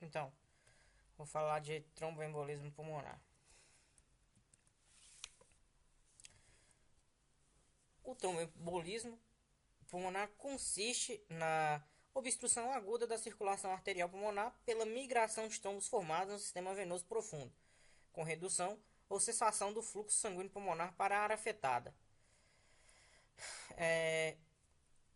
Então, vou falar de tromboembolismo pulmonar. O tromboembolismo pulmonar consiste na obstrução aguda da circulação arterial pulmonar pela migração de trombos formados no sistema venoso profundo, com redução ou cessação do fluxo sanguíneo pulmonar para a área afetada.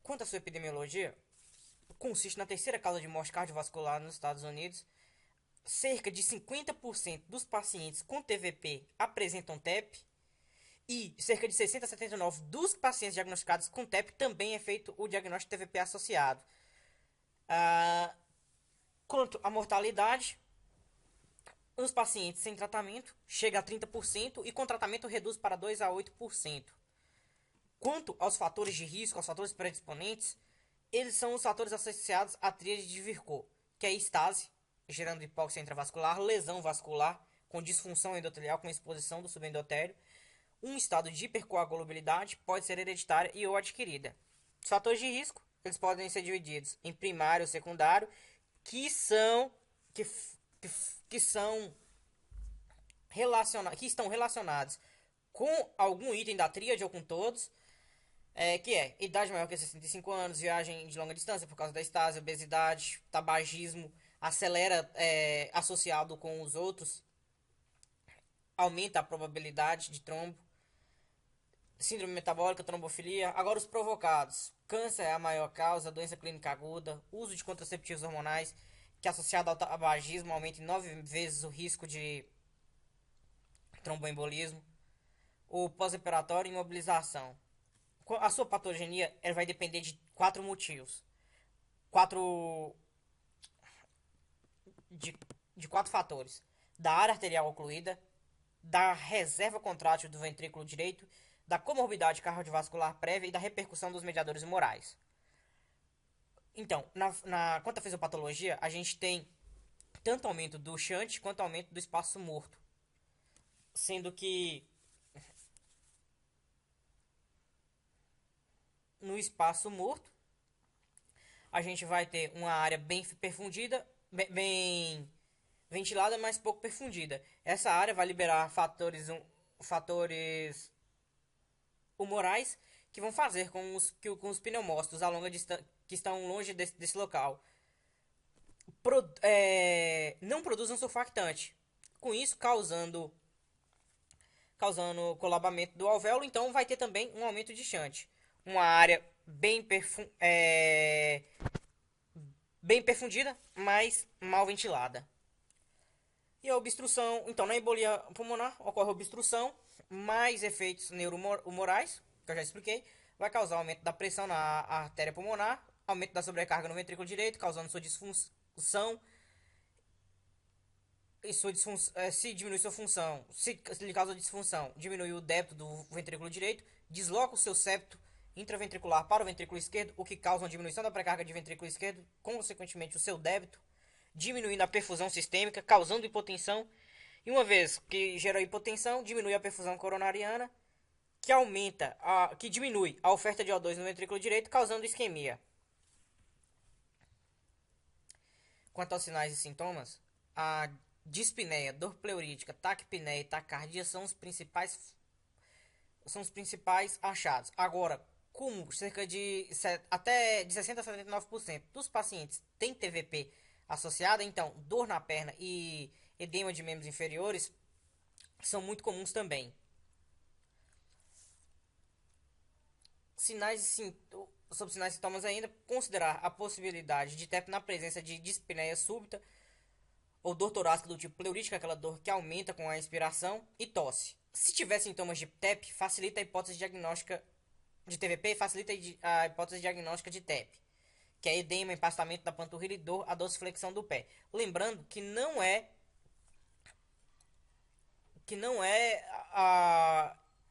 Quanto à sua epidemiologia, consiste na terceira causa de morte cardiovascular nos Estados Unidos. Cerca de 50% dos pacientes com TVP apresentam TEP e cerca de 60 a 79% dos pacientes diagnosticados com TEP também é feito o diagnóstico de TVP associado. Quanto à mortalidade, os pacientes sem tratamento chega a 30% e com tratamento reduz para 2 a 8%. Quanto aos fatores de risco, aos fatores predisponentes, eles são os fatores associados à tríade de Virchow, que é estase, gerando hipóxia intravascular, lesão vascular, com disfunção endotelial, com exposição do subendotélio, um estado de hipercoagulabilidade, pode ser hereditária e ou adquirida. Os fatores de risco, eles podem ser divididos em primário e secundário, que estão relacionados com algum item da tríade ou com todos, que é idade maior que 65 anos, viagem de longa distância por causa da estase, obesidade, tabagismo, acelera associado com os outros, aumenta a probabilidade de trombo, síndrome metabólica, trombofilia. Agora os provocados: câncer é a maior causa, doença clínica aguda, uso de contraceptivos hormonais, que associado ao tabagismo aumenta em 9 vezes o risco de tromboembolismo, o pós-operatório e imobilização. A sua patogenia vai depender de 4 motivos. 4 de 4 fatores: da área arterial ocluída, da reserva contrátil do ventrículo direito, da comorbidade cardiovascular prévia e da repercussão dos mediadores humorais. Então, quanto à fisiopatologia, a gente tem tanto aumento do shunt quanto aumento do espaço morto. Sendo que no espaço morto, a gente vai ter uma área bem perfundida, bem ventilada, mas pouco perfundida. Essa área vai liberar fatores humorais que vão fazer com os pneumócitos a longa distância, que estão longe desse local, não produzam surfactante. Com isso, causando colabamento do alvéolo, então vai ter também um aumento de shunt. Uma área bem perfundida, mas mal ventilada. E a obstrução, então na embolia pulmonar ocorre obstrução, mais efeitos neurohumorais, que eu já expliquei, vai causar aumento da pressão na artéria pulmonar, aumento da sobrecarga no ventrículo direito, causando sua disfunção. Se diminui sua função, se lhe causa disfunção, diminui o débito do ventrículo direito, desloca o seu septo intraventricular para o ventrículo esquerdo, o que causa uma diminuição da pré-carga de ventrículo esquerdo, consequentemente o seu débito, diminuindo a perfusão sistêmica, causando hipotensão, e uma vez que gera hipotensão, diminui a perfusão coronariana, que diminui a oferta de O2 no ventrículo direito, causando isquemia. Quanto aos sinais e sintomas, a dispneia, dor pleurítica, taquipneia e taquicardia são os principais achados. Agora, como cerca de até de 60 a 79% dos pacientes têm TVP associada, então dor na perna e edema de membros inferiores são muito comuns também. Sobre sinais e sintomas ainda, considerar a possibilidade de TEP na presença de dispneia súbita ou dor torácica do tipo pleurítica, aquela dor que aumenta com a inspiração, e tosse. Se tiver sintomas de TEP, facilita a hipótese diagnóstica de TVP, facilita a hipótese diagnóstica de TEP, que é edema, empastamento da panturrilha e dor, a dorsiflexão do pé. Lembrando que não é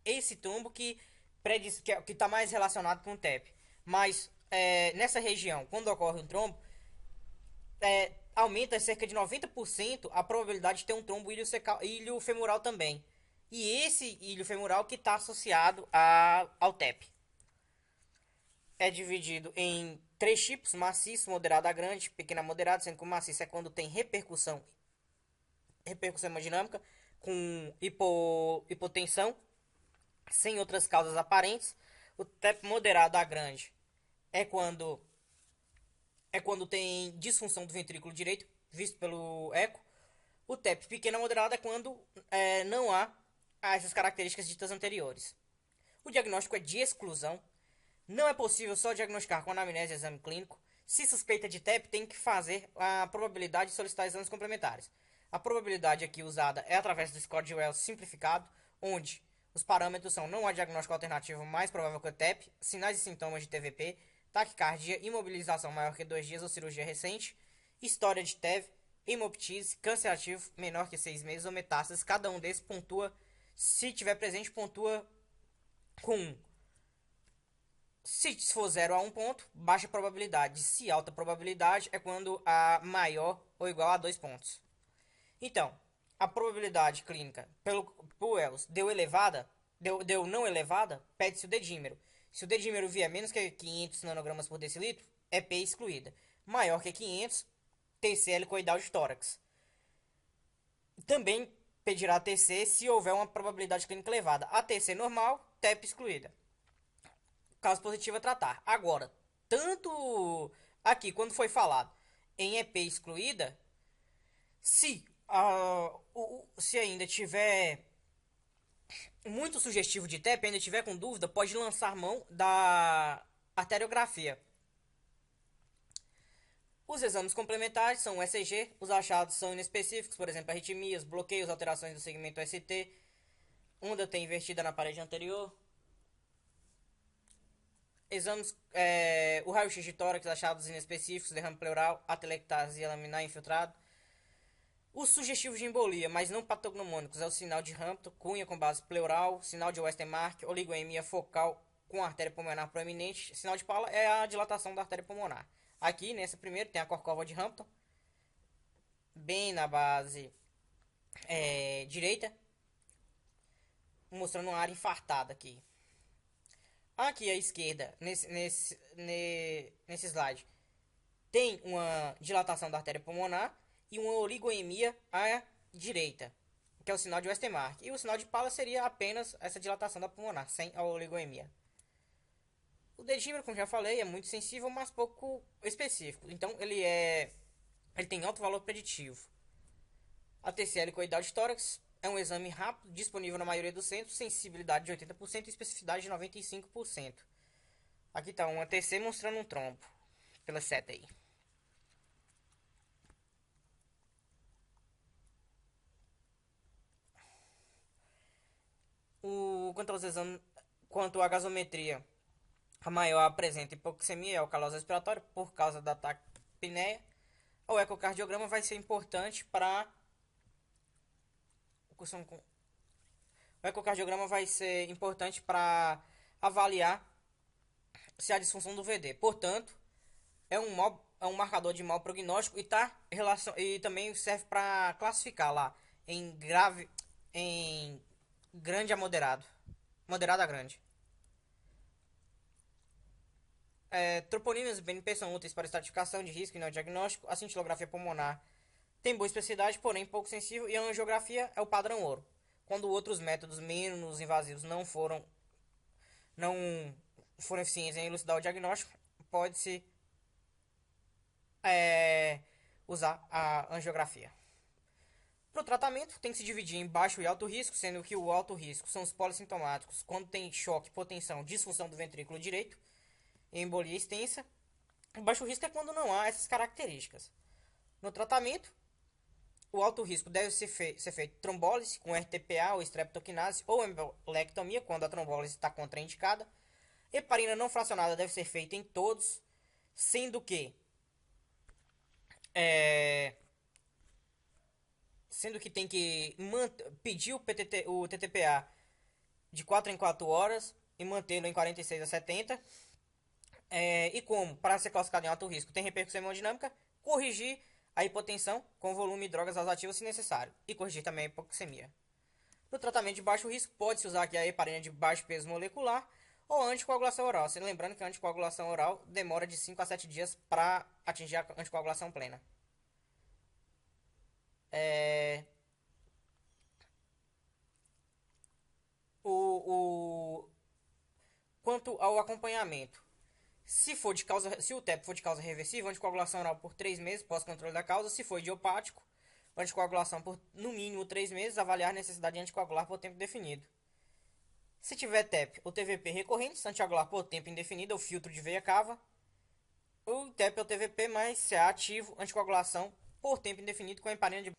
esse trombo que está mais relacionado com o TEP. Mas nessa região, quando ocorre um trombo, aumenta cerca de 90% a probabilidade de ter um trombo ilho-femoral também. E esse ilho-femoral que está associado ao TEP. É dividido em três tipos: maciço, moderado a grande, pequeno a moderado, sendo que o maciço é quando tem repercussão hemodinâmica com hipotensão, sem outras causas aparentes. O TEP moderado a grande é quando tem disfunção do ventrículo direito, visto pelo eco. O TEP pequeno a moderado é quando não há essas características ditas anteriores. O diagnóstico é de exclusão. Não é possível só diagnosticar com anamnese e exame clínico. Se suspeita de TEP, tem que fazer a probabilidade de solicitar exames complementares. A probabilidade aqui usada é através do score de Wells simplificado, onde os parâmetros são: não há diagnóstico alternativo mais provável que o TEP, sinais e sintomas de TVP, taquicardia, imobilização maior que 2 dias ou cirurgia recente, história de TEV, hemoptise, câncer ativo menor que 6 meses ou metástases. Cada um desses pontua, se tiver presente, pontua com 1. Se for 0 a 1 ponto, baixa probabilidade. Se alta probabilidade, é quando a maior ou igual a 2 pontos. Então, a probabilidade clínica pelo Wells deu elevada, deu não elevada, pede-se o dedímero. Se o dedímero vier menos que 500 nanogramas por decilitro, é P excluída. Maior que 500, TC helicoidal de tórax. Também pedirá TC se houver uma probabilidade clínica elevada. A TC normal, TEP excluída. Caso positivo a tratar. Agora, tanto aqui, quando foi falado em EP excluída, se ainda tiver muito sugestivo de TEP, ainda tiver com dúvida, pode lançar mão da arteriografia. Os exames complementares são o ECG, os achados são inespecíficos, por exemplo, arritmias, bloqueios, alterações do segmento ST, onda T invertida na parede anterior. Exames, o raio-x de tórax, achados inespecíficos, derrame pleural, atelectasia laminar infiltrado. Os sugestivos de embolia, mas não patognomônicos, é o sinal de Hampton, cunha com base pleural, sinal de Westermarck, oligoemia focal com artéria pulmonar proeminente. Sinal de Paula é a dilatação da artéria pulmonar. Aqui, nessa primeira, tem a corcova de Hampton, bem na base direita, mostrando uma área infartada aqui. Aqui à esquerda, nesse slide, tem uma dilatação da artéria pulmonar e uma oligoemia à direita, que é o sinal de Westermarck. E o sinal de Paula seria apenas essa dilatação da pulmonar, sem a oligoemia. O dedímero, como já falei, é muito sensível, mas pouco específico. Então, ele tem alto valor preditivo. A TC helicoidal de tórax é um exame rápido, disponível na maioria dos centros, sensibilidade de 80% e especificidade de 95%. Aqui está uma TC mostrando um trombo, pela seta aí. Quanto à gasometria, a maior apresenta hipoxemia e alcalose respiratória por causa da taquipneia. O ecocardiograma vai ser importante para avaliar se há disfunção do VD. Portanto, é um marcador de mau prognóstico e também serve para classificar lá em grande a moderado, moderado a grande. Troponinas e BNP são úteis para estratificação de risco e não diagnóstico. A cintilografia pulmonar tem boa especificidade, porém pouco sensível, e a angiografia é o padrão ouro. Quando outros métodos menos invasivos não foram eficientes em elucidar o diagnóstico, pode-se usar a angiografia. Para o tratamento, tem que se dividir em baixo e alto risco, sendo que o alto risco são os polissintomáticos, quando tem choque, hipotensão, disfunção do ventrículo direito, embolia extensa. O baixo risco é quando não há essas características. No tratamento, o alto risco deve ser feito trombólise com RTPA ou streptokinase ou embolectomia, quando a trombólise está contraindicada. Heparina não fracionada deve ser feita em todos, sendo que tem que pedir o TTPA de 4 em 4 horas e mantê-lo em 46 a 70. E como, para ser classificado em alto risco, tem repercussão hemodinâmica, corrigir a hipotensão com volume de drogas vasoativas se necessário. E corrigir também a hipoxemia. No tratamento de baixo risco, pode-se usar aqui a heparina de baixo peso molecular ou anticoagulação oral. Sempre lembrando que a anticoagulação oral demora de 5 a 7 dias para atingir a anticoagulação plena. É... o... Quanto ao acompanhamento, se o TEP for de causa reversível, anticoagulação oral por 3 meses, pós-controle da causa. Se for idiopático, anticoagulação por no mínimo 3 meses, avaliar a necessidade de anticoagular por tempo definido. Se tiver TEP ou TVP recorrentes, anticoagular por tempo indefinido ou filtro de veia cava. O TEP ou TVP mais CA ativo, anticoagulação por tempo indefinido com heparina de